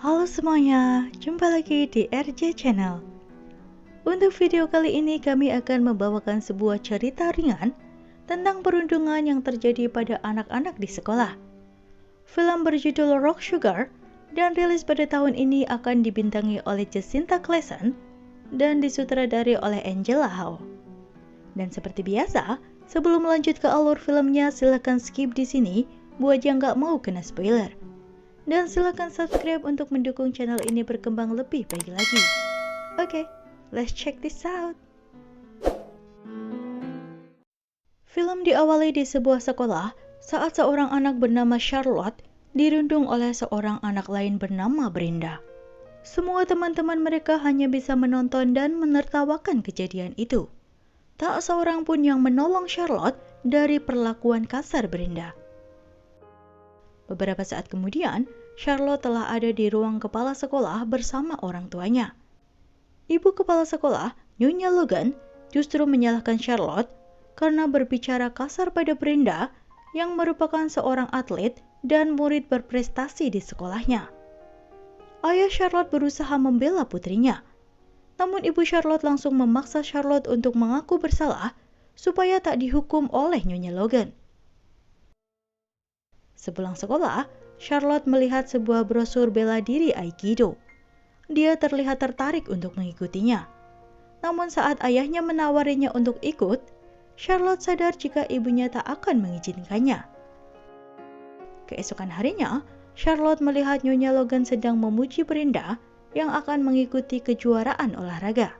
Halo semuanya, jumpa lagi di RJ Channel. Untuk video kali ini kami akan membawakan sebuah cerita ringan tentang perundungan yang terjadi pada anak-anak di sekolah. Film berjudul Rock Sugar dan rilis pada tahun ini akan dibintangi oleh Jacinta Clason dan disutradari oleh Angela Howe. Dan seperti biasa, sebelum lanjut ke alur filmnya silakan skip di sini buat yang nggak mau kena spoiler. Dan silakan subscribe untuk mendukung channel ini berkembang lebih baik lagi. Oke, let's check this out. Film diawali di sebuah sekolah saat seorang anak bernama Charlotte dirundung oleh seorang anak lain bernama Brenda. Semua teman-teman mereka hanya bisa menonton dan menertawakan kejadian itu. Tak seorang pun yang menolong Charlotte dari perlakuan kasar Brenda. Beberapa saat kemudian, Charlotte telah ada di ruang kepala sekolah bersama orang tuanya. Ibu kepala sekolah, Nyonya Logan, justru menyalahkan Charlotte karena berbicara kasar pada Brenda yang merupakan seorang atlet dan murid berprestasi di sekolahnya. Ayah Charlotte berusaha membela putrinya, namun ibu Charlotte langsung memaksa Charlotte untuk mengaku bersalah supaya tak dihukum oleh Nyonya Logan. Sepulang sekolah, Charlotte melihat sebuah brosur bela diri Aikido. Dia terlihat tertarik untuk mengikutinya. Namun saat ayahnya menawarinya untuk ikut, Charlotte sadar jika ibunya tak akan mengizinkannya. Keesokan harinya, Charlotte melihat Nyonya Logan sedang memuji Brenda yang akan mengikuti kejuaraan olahraga.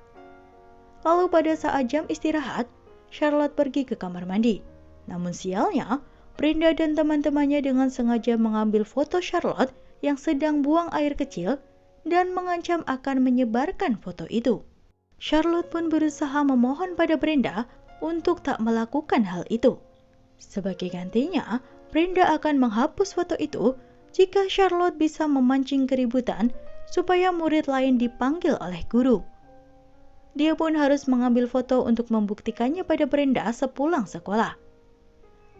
Lalu pada saat jam istirahat, Charlotte pergi ke kamar mandi. Namun sialnya, Brenda dan teman-temannya dengan sengaja mengambil foto Charlotte yang sedang buang air kecil dan mengancam akan menyebarkan foto itu. Charlotte pun berusaha memohon pada Brenda untuk tak melakukan hal itu. Sebagai gantinya, Brenda akan menghapus foto itu jika Charlotte bisa memancing keributan supaya murid lain dipanggil oleh guru. Dia pun harus mengambil foto untuk membuktikannya pada Brenda sepulang sekolah.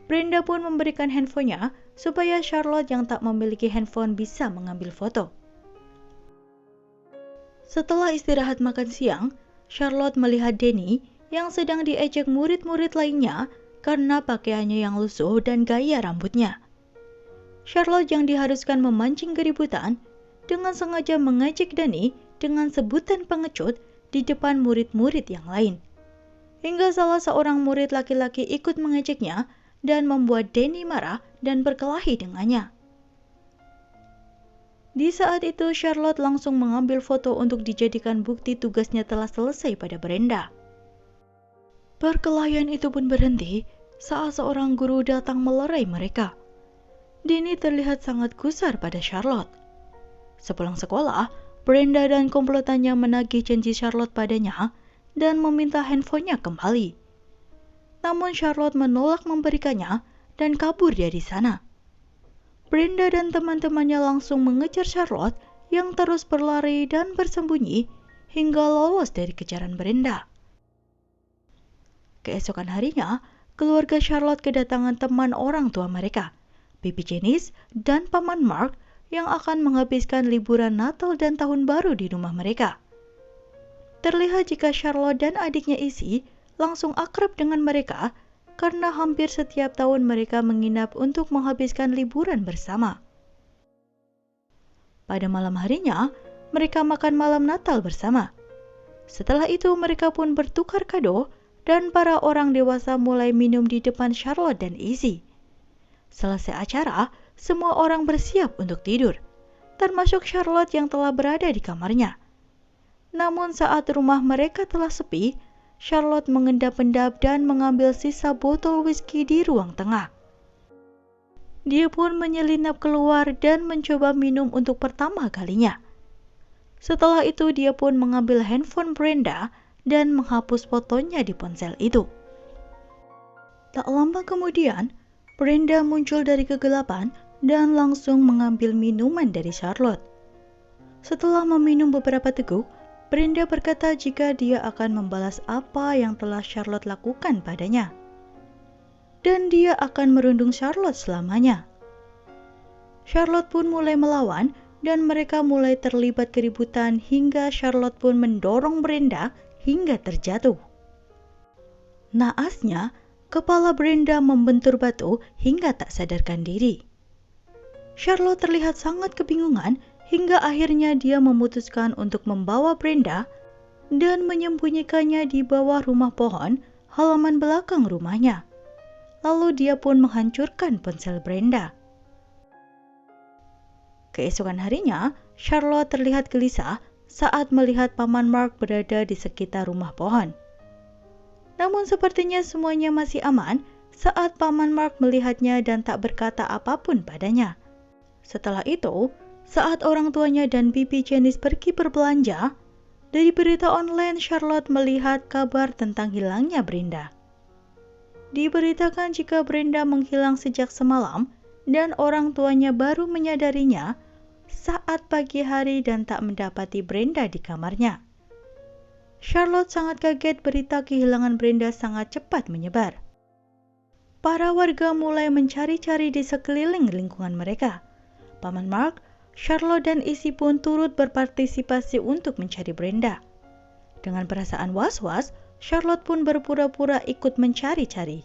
Brenda pun memberikan handphonenya supaya Charlotte yang tak memiliki handphone bisa mengambil foto. Setelah istirahat makan siang, Charlotte melihat Danny yang sedang diejek murid-murid lainnya karena pakaiannya yang lusuh dan gaya rambutnya. Charlotte yang diharuskan memancing keributan dengan sengaja mengejek Danny dengan sebutan pengecut di depan murid-murid yang lain. Hingga salah seorang murid laki-laki ikut mengejeknya dan membuat Danny marah dan berkelahi dengannya. Di saat itu, Charlotte langsung mengambil foto untuk dijadikan bukti tugasnya telah selesai pada Brenda. Perkelahian itu pun berhenti saat seorang guru datang melerai mereka. Danny terlihat sangat gusar pada Charlotte. Sepulang sekolah, Brenda dan komplotannya menagih janji Charlotte padanya dan meminta handphonenya kembali. Namun Charlotte menolak memberikannya dan kabur dari sana. Brenda dan teman-temannya langsung mengejar Charlotte yang terus berlari dan bersembunyi hingga lolos dari kejaran Brenda. Keesokan harinya, keluarga Charlotte kedatangan teman orang tua mereka, Bibi Janice dan Paman Mark yang akan menghabiskan liburan Natal dan Tahun Baru di rumah mereka. Terlihat jika Charlotte dan adiknya Izzy langsung akrab dengan mereka karena hampir setiap tahun mereka menginap untuk menghabiskan liburan bersama. Pada malam harinya, mereka makan malam Natal bersama. Setelah itu mereka pun bertukar kado dan para orang dewasa mulai minum di depan Charlotte dan Izzy. Selesai acara, semua orang bersiap untuk tidur, termasuk Charlotte yang telah berada di kamarnya. Namun saat rumah mereka telah sepi, Charlotte mengendap-endap dan mengambil sisa botol whisky di ruang tengah. Dia pun menyelinap keluar dan mencoba minum untuk pertama kalinya. Setelah itu dia pun mengambil handphone Brenda dan menghapus fotonya di ponsel itu. Tak lama kemudian, Brenda muncul dari kegelapan dan langsung mengambil minuman dari Charlotte. Setelah meminum beberapa teguk, Brenda berkata jika dia akan membalas apa yang telah Charlotte lakukan padanya. Dan dia akan merundung Charlotte selamanya. Charlotte pun mulai melawan dan mereka mulai terlibat keributan hingga Charlotte pun mendorong Brenda hingga terjatuh. Naasnya, kepala Brenda membentur batu hingga tak sadarkan diri. Charlotte terlihat sangat kebingungan hingga akhirnya dia memutuskan untuk membawa Brenda dan menyembunyikannya di bawah rumah pohon halaman belakang rumahnya. Lalu dia pun menghancurkan ponsel Brenda. Keesokan harinya, Charlotte terlihat gelisah saat melihat Paman Mark berada di sekitar rumah pohon. Namun sepertinya semuanya masih aman saat Paman Mark melihatnya dan tak berkata apapun padanya. Setelah itu, saat orang tuanya dan bibi Janice pergi berbelanja, dari berita online Charlotte melihat kabar tentang hilangnya Brenda. Diberitakan jika Brenda menghilang sejak semalam dan orang tuanya baru menyadarinya saat pagi hari dan tak mendapati Brenda di kamarnya. Charlotte sangat kaget berita kehilangan Brenda sangat cepat menyebar. Para warga mulai mencari-cari di sekeliling lingkungan mereka. Paman Mark, Charlotte dan Izzy pun turut berpartisipasi untuk mencari Brenda. Dengan perasaan was-was, Charlotte pun berpura-pura ikut mencari-cari.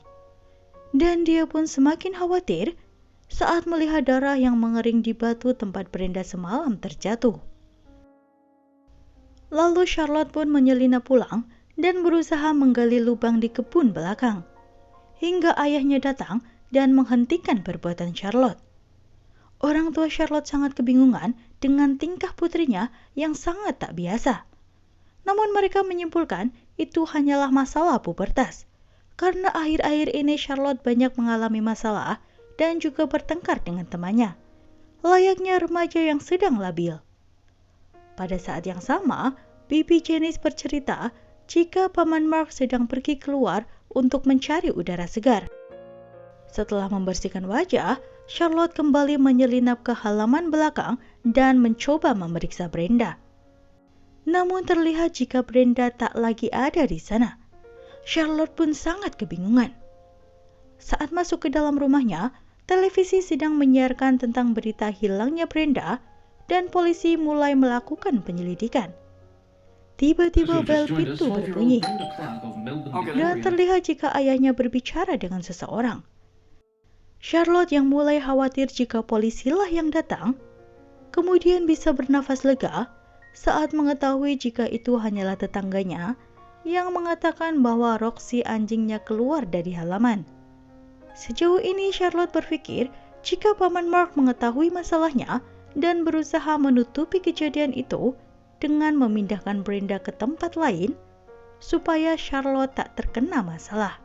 Dan dia pun semakin khawatir saat melihat darah yang mengering di batu tempat Brenda semalam terjatuh. Lalu Charlotte pun menyelinap pulang dan berusaha menggali lubang di kebun belakang. Hingga ayahnya datang dan menghentikan perbuatan Charlotte. Orang tua Charlotte sangat kebingungan dengan tingkah putrinya yang sangat tak biasa. Namun mereka menyimpulkan itu hanyalah masalah pubertas. Karena akhir-akhir ini Charlotte banyak mengalami masalah dan juga bertengkar dengan temannya, layaknya remaja yang sedang labil. Pada saat yang sama, bibi Janice bercerita jika Paman Mark sedang pergi keluar untuk mencari udara segar. Setelah membersihkan wajah, Charlotte kembali menyelinap ke halaman belakang dan mencoba memeriksa Brenda. Namun terlihat jika Brenda tak lagi ada di sana. Charlotte pun sangat kebingungan. Saat masuk ke dalam rumahnya, televisi sedang menyiarkan tentang berita hilangnya Brenda dan polisi mulai melakukan penyelidikan. Tiba-tiba bel pintu berbunyi dan terlihat jika ayahnya berbicara dengan seseorang. Charlotte yang mulai khawatir jika polisilah yang datang, kemudian bisa bernafas lega saat mengetahui jika itu hanyalah tetangganya yang mengatakan bahwa Roxy anjingnya keluar dari halaman. Sejauh ini Charlotte berpikir jika Paman Mark mengetahui masalahnya dan berusaha menutupi kejadian itu dengan memindahkan Brenda ke tempat lain supaya Charlotte tak terkena masalah.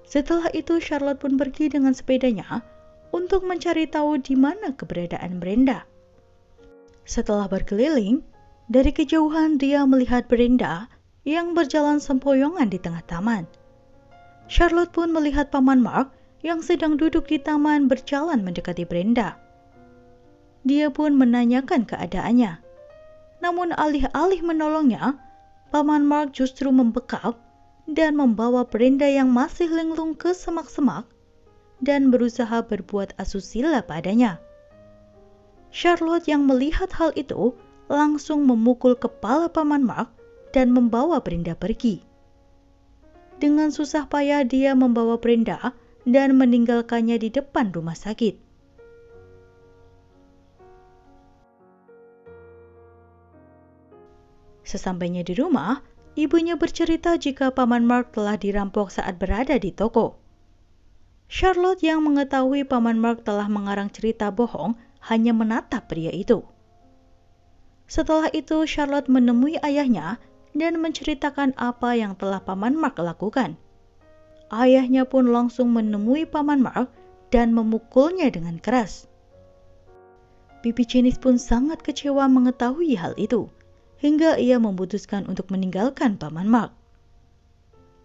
Setelah itu Charlotte pun pergi dengan sepedanya untuk mencari tahu di mana keberadaan Brenda. Setelah berkeliling, dari kejauhan dia melihat Brenda yang berjalan sempoyongan di tengah taman. Charlotte pun melihat Paman Mark yang sedang duduk di taman berjalan mendekati Brenda. Dia pun menanyakan keadaannya. Namun alih-alih menolongnya, Paman Mark justru membekap dan membawa Brenda yang masih linglung ke semak-semak dan berusaha berbuat asusila padanya. Charlotte yang melihat hal itu langsung memukul kepala Paman Mark dan membawa Brenda pergi. Dengan susah payah dia membawa Brenda dan meninggalkannya di depan rumah sakit. Sesampainya di rumah, ibunya bercerita jika Paman Mark telah dirampok saat berada di toko. Charlotte yang mengetahui Paman Mark telah mengarang cerita bohong hanya menatap pria itu. Setelah itu Charlotte menemui ayahnya dan menceritakan apa yang telah Paman Mark lakukan. Ayahnya pun langsung menemui Paman Mark dan memukulnya dengan keras. Bibi Janice pun sangat kecewa mengetahui hal itu, hingga ia memutuskan untuk meninggalkan Paman Mark.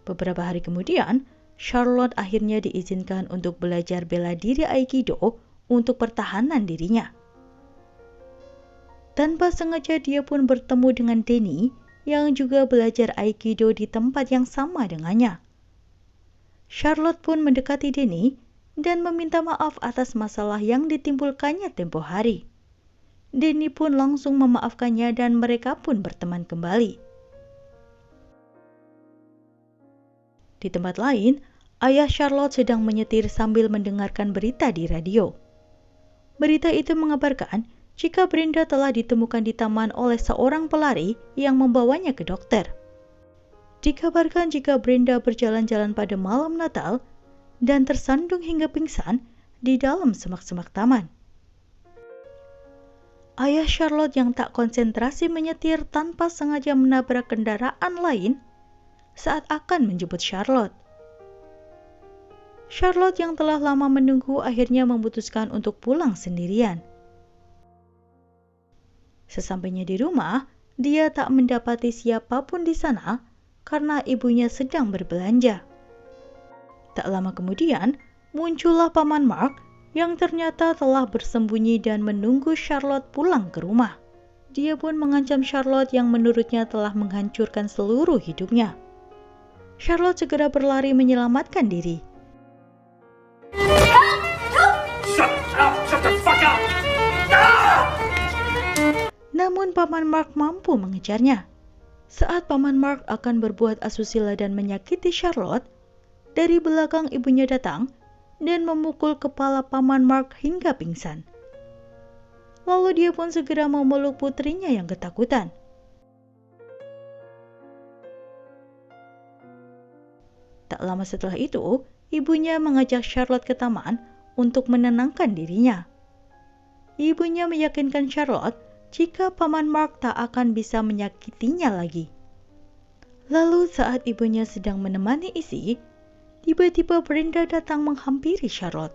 Beberapa hari kemudian, Charlotte akhirnya diizinkan untuk belajar bela diri Aikido untuk pertahanan dirinya. Tanpa sengaja dia pun bertemu dengan Denny yang juga belajar Aikido di tempat yang sama dengannya. Charlotte pun mendekati Denny dan meminta maaf atas masalah yang ditimbulkannya tempo hari. Danny pun langsung memaafkannya dan mereka pun berteman kembali. Di tempat lain, ayah Charlotte sedang menyetir sambil mendengarkan berita di radio. Berita itu mengabarkan jika Brenda telah ditemukan di taman oleh seorang pelari yang membawanya ke dokter. Dikabarkan jika Brenda berjalan-jalan pada malam Natal dan tersandung hingga pingsan di dalam semak-semak taman. Ayah Charlotte yang tak konsentrasi menyetir tanpa sengaja menabrak kendaraan lain saat akan menjemput Charlotte. Charlotte yang telah lama menunggu akhirnya memutuskan untuk pulang sendirian. Sesampainya di rumah, dia tak mendapati siapapun di sana karena ibunya sedang berbelanja. Tak lama kemudian, muncullah Paman Mark yang ternyata telah bersembunyi dan menunggu Charlotte pulang ke rumah. Dia pun mengancam Charlotte yang menurutnya telah menghancurkan seluruh hidupnya. Charlotte segera berlari menyelamatkan diri. Namun Paman Mark mampu mengejarnya. Saat Paman Mark akan berbuat asusila dan menyakiti Charlotte, dari belakang ibunya datang dan memukul kepala Paman Mark hingga pingsan. Lalu dia pun segera memeluk putrinya yang ketakutan. Tak lama setelah itu, ibunya mengajak Charlotte ke taman untuk menenangkan dirinya. Ibunya meyakinkan Charlotte jika Paman Mark tak akan bisa menyakitinya lagi. Lalu saat ibunya sedang menemani isi, tiba-tiba Brenda datang menghampiri Charlotte.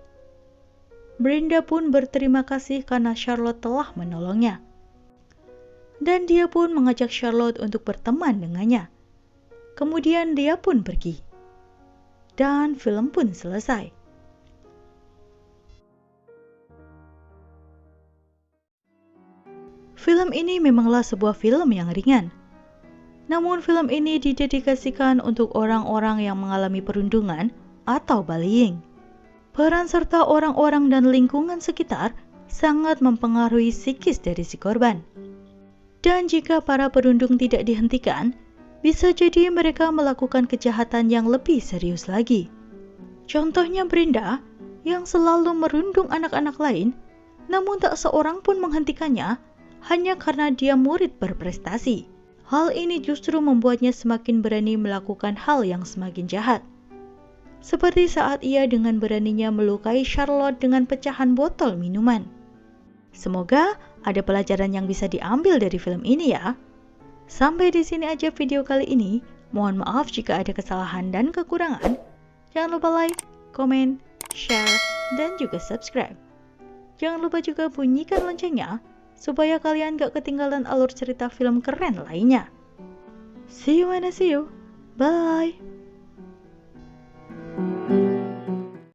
Brenda pun berterima kasih karena Charlotte telah menolongnya. Dan dia pun mengajak Charlotte untuk berteman dengannya. Kemudian dia pun pergi. Dan film pun selesai. Film ini memanglah sebuah film yang ringan. Namun film ini didedikasikan untuk orang-orang yang mengalami perundungan atau bullying. Peran serta orang-orang dan lingkungan sekitar sangat mempengaruhi psikis dari si korban. Dan jika para perundung tidak dihentikan, bisa jadi mereka melakukan kejahatan yang lebih serius lagi. Contohnya Brenda yang selalu merundung anak-anak lain, namun tak seorang pun menghentikannya hanya karena dia murid berprestasi. Hal ini justru membuatnya semakin berani melakukan hal yang semakin jahat. Seperti saat ia dengan beraninya melukai Charlotte dengan pecahan botol minuman. Semoga ada pelajaran yang bisa diambil dari film ini ya. Sampai di sini aja video kali ini. Mohon maaf jika ada kesalahan dan kekurangan. Jangan lupa like, komen, share, dan juga subscribe. Jangan lupa juga bunyikan loncengnya supaya kalian gak ketinggalan alur cerita film keren lainnya. See you when I see you. Bye.